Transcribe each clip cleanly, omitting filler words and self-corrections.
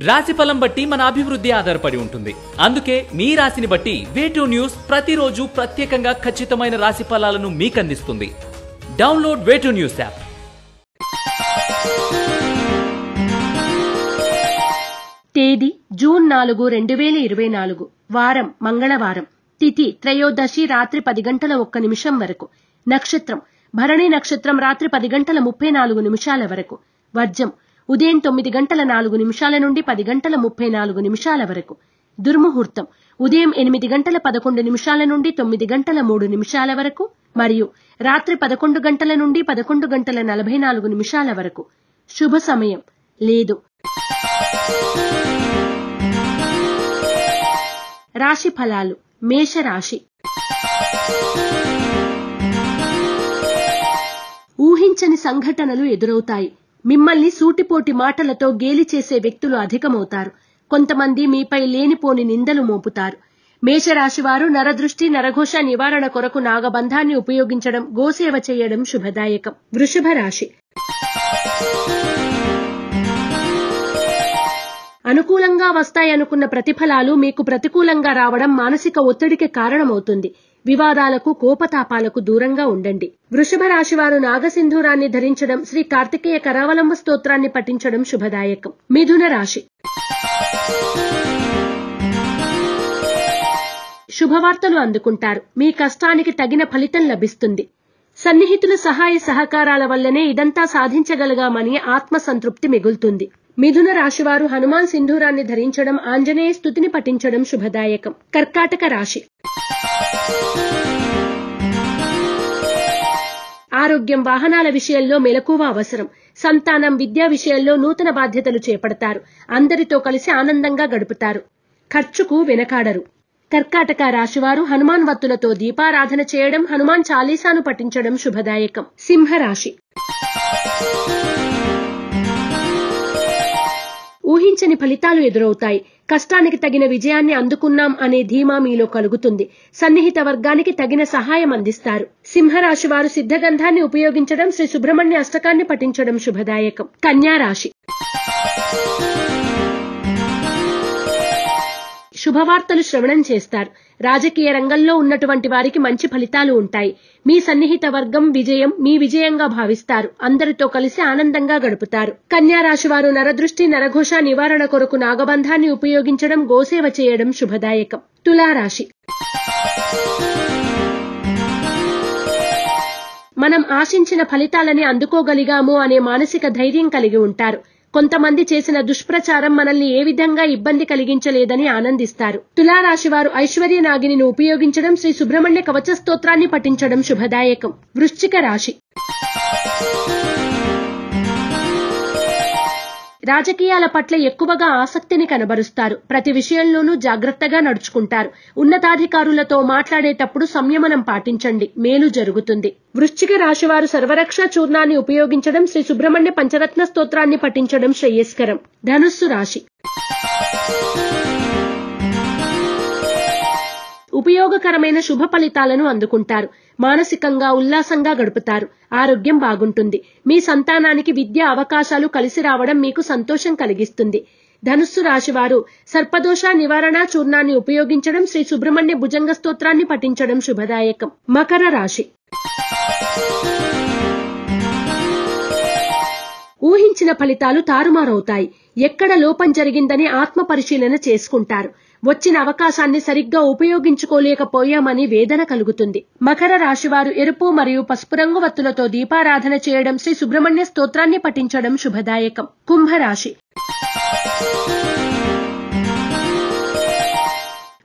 రాశిఫలం బట్టి మన అభివృద్ధి ఆధారపడి ఉంటుంది. అందుకే మీ రాశిని బట్టి వే2 న్యూస్ ప్రతిరోజు ప్రత్యేకంగా ఖచ్చితమైన రాశి ఫలాలను మీకు అందిస్తుంది. Download Way2 news app. తేదీ జూన్ 4, 2024. వారం మంగళవారం. తిథి త్రయోదశి రాత్రి 10:01 వరకు. నక్షత్రం భరణి నక్షత్రం రాత్రి 10:34 వరకు. వర్జం ఉదయం 9:04 నుండి 10:34 వరకు. దుర్ముహూర్తం ఉదయం 8:11 నుండి 9:03 వరకు మరియు రాత్రి 11 నుండి 11:44 వరకు. శుభ సమయం లేదు. రాశి ఫలాలు. మేషరాశి. ఊహించని సంఘటనలు ఎదురవుతాయి. మిమ్మల్ని సూటిపోటి మాటలతో గేలి చేసే వ్యక్తులు అధికమవుతారు. కొంతమంది మీపై లేనిపోని నిందలు మోపుతారు. మేషరాశి వారు నరదృష్టి నరఘోష నివారణ కొరకు నాగబంధాన్ని ఉపయోగించడం, గోసేవ చేయడం శుభదాయకం. వృషభ రాశి. అనుకూలంగా వస్తాయనుకున్న ప్రతిఫలాలు మీకు ప్రతికూలంగా రావడం మానసిక ఒత్తిడికి కారణమవుతుంది. వివాదాలకు కోపతాపాలకు దూరంగా ఉండండి. వృషభ రాశి వారు నాగసింధూరాన్ని ధరించడం, శ్రీ కార్తికేయ కరావలంబ స్తోత్రాన్ని పఠించడం శుభదాయకం. మిథున రాశి. శుభవార్తలు అందుకుంటారు. మీ కష్టానికి తగిన ఫలితం లభిస్తుంది. సన్నిహితుల సహాయ సహకారాల వల్లనే ఇదంతా సాధించగలిగామని ఆత్మసంతృప్తి మిగులుతుంది. మిథున రాశివారు హనుమాన్ సింధూరాన్ని ధరించడం, ఆంజనేయ స్తుతిని పఠించడం శుభదాయకం. కర్కాటక రాశి. ఆరోగ్యం, వాహనాల విషయంలో మెలకువ అవసరం. సంతానం, విద్యా విషయంలో నూతన బాధ్యతలు చేపడతారు. అందరితో కలిసి ఆనందంగా గడుపుతారు. ఖర్చుకు వెనకాడరు. కర్కాటక రాశివారు హనుమాన్ వత్తులతో దీపారాధన చేయడం, హనుమాన్ చాలీసాను పఠించడం శుభదాయకం. సింహరాశి. ఊహించని ఫలితాలు ఎదురవుతాయి. కష్టానికి తగిన విజయాన్ని అందుకున్నాం అనే ధీమా మీలో కలుగుతుంది. సన్నిహిత వర్గానికి తగిన సహాయం అందిస్తారు. సింహరాశి వారు సిద్ధగంధాన్ని ఉపయోగించడం, శ్రీ సుబ్రహ్మణ్య అష్టకాన్ని పఠించడం శుభదాయకం. కన్యా రాశి. శుభవార్తలు శ్రవణం చేస్తారు. రాజకీయ రంగంలో ఉన్నటువంటి వారికి మంచి ఫలితాలు ఉంటాయి. మీ సన్నిహిత వర్గం విజయం మీ విజయంగా భావిస్తారు. అందరితో కలిసి ఆనందంగా గడుపుతారు. కన్యా రాశి వారు నరదృష్టి నరఘోష నివారణ కొరకు నాగబంధాన్ని ఉపయోగించడం, గోసేవ చేయడం శుభదాయకం. తులారాశి. మనం ఆశించిన ఫలితాలని అందుకోగలిగాము అనే మానసిక ధైర్యం కలిగి ఉంటారు. కొంతమంది చేసిన దుష్ప్రచారం మనల్ని ఏ విధంగా ఇబ్బంది కలిగించలేదని ఆనందిస్తారు. తులారాశి వారు ఐశ్వర్య నాగిని ఉపయోగించడం, శ్రీ సుబ్రహ్మణ్య కవచ స్తోత్రాన్ని పఠించడం శుభదాయకం. వృశ్చిక రాశి. రాజకీయాల పట్ల ఎక్కువగా ఆసక్తిని కనబరుస్తారు. ప్రతి విషయంలోనూ జాగ్రత్తగా నడుచుకుంటారు. ఉన్నతాధికారులతో మాట్లాడేటప్పుడు సంయమనం పాటించండి, మేలు జరుగుతుంది. వృశ్చిక రాశి వారు సర్వరక్ష చూర్ణాన్ని ఉపయోగించడం, శ్రీ సుబ్రహ్మణ్య పంచరత్న స్తోత్రాన్ని పఠించడం శ్రేయస్కరం. ధనుస్సు రాశి. ఉపయోగకరమైన శుభ ఫలితాలను అందుకుంటారు. మానసికంగా ఉల్లాసంగా గడుపుతారు. ఆరోగ్యం బాగుంటుంది. మీ సంతానానికి విద్యా అవకాశాలు కలిసి రావడం మీకు సంతోషం కలిగిస్తుంది. ధనుస్సు రాశి వారు సర్పదోష నివారణ చూర్ణాన్ని ఉపయోగించడం, శ్రీ సుబ్రహ్మణ్య భుజంగ స్తోత్రాన్ని పఠించడం శుభదాయకం. మకర రాశి. ఊహించిన ఫలితాలు తారుమారవుతాయి. ఎక్కడ లోపం జరిగిందని ఆత్మ పరిశీలన చేసుకుంటారు. వచ్చిన అవకాశాన్ని సరిగ్గా ఉపయోగించుకోలేకపోయామని వేదన కలుగుతుంది. మకర రాశివారు ఎరుపు మరియు పసుపు రంగు వత్తులతో దీపారాధన చేయడం, శ్రీ సుబ్రహ్మణ్య స్తోత్రాన్ని పఠించడం శుభదాయకం. కుంభరాశి.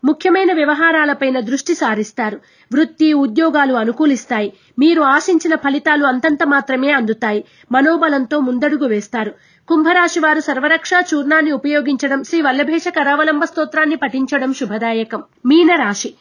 ముఖ్యమైన వ్యవహారాలపైన దృష్టి సారిస్తారు. వృత్తి, ఉద్యోగాలు అనుకూలిస్తాయి. మీరు ఆశించిన ఫలితాలు అంతంత మాత్రమే అందుతాయి. మనోబలంతో ముందడుగు వేస్తారు. కుంభరాశి వారు సర్వరక్ష చూర్ణాన్ని ఉపయోగించడం, శ్రీ వల్లభేష కరావలంబ స్తోత్రాన్ని పఠించడం శుభదాయకం. మీనరాశి.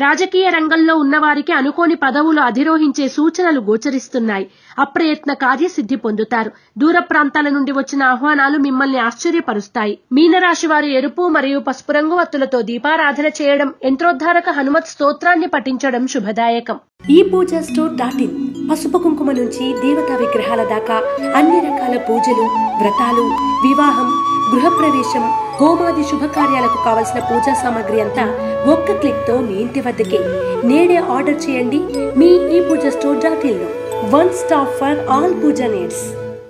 రాజకీయ రంగంలో ఉన్నవారికి అనుకోని పదవులు అధిరోహించే సూచనలు గోచరిస్తున్నాయి. అప్రయత్న కార్యసిద్ధి పొందుతారు. దూర ప్రాంతాల నుండి వచ్చిన ఆహ్వానాలు మిమ్మల్ని ఆశ్చర్యపరుస్తాయి. మీనరాశి వారు ఎరుపు మరియు పసుపు రంగు వత్తులతో దీపారాధన చేయడం, యంత్రోద్ధారక హనుమత్ స్తోత్రాన్ని పఠించడం శుభదాయకం. ePoojaStore.in పసుపు కుంకుమ నుంచి దేవతా విగ్రహాల దాకా అన్ని రకాల పూజలు, వ్రతాలు, వివాహం, గృహప్రవేశం, హోమాది శుభకార్యాలకు కావలసిన పూజా సామాగ్రి అంతా ఒక్క క్లిక్ తో మీ ఇంటి వద్దకే. నేడే ఆర్డర్ చేయండి మీ ఈ పూజ స్టోర్.in లో. One stop for all puja needs.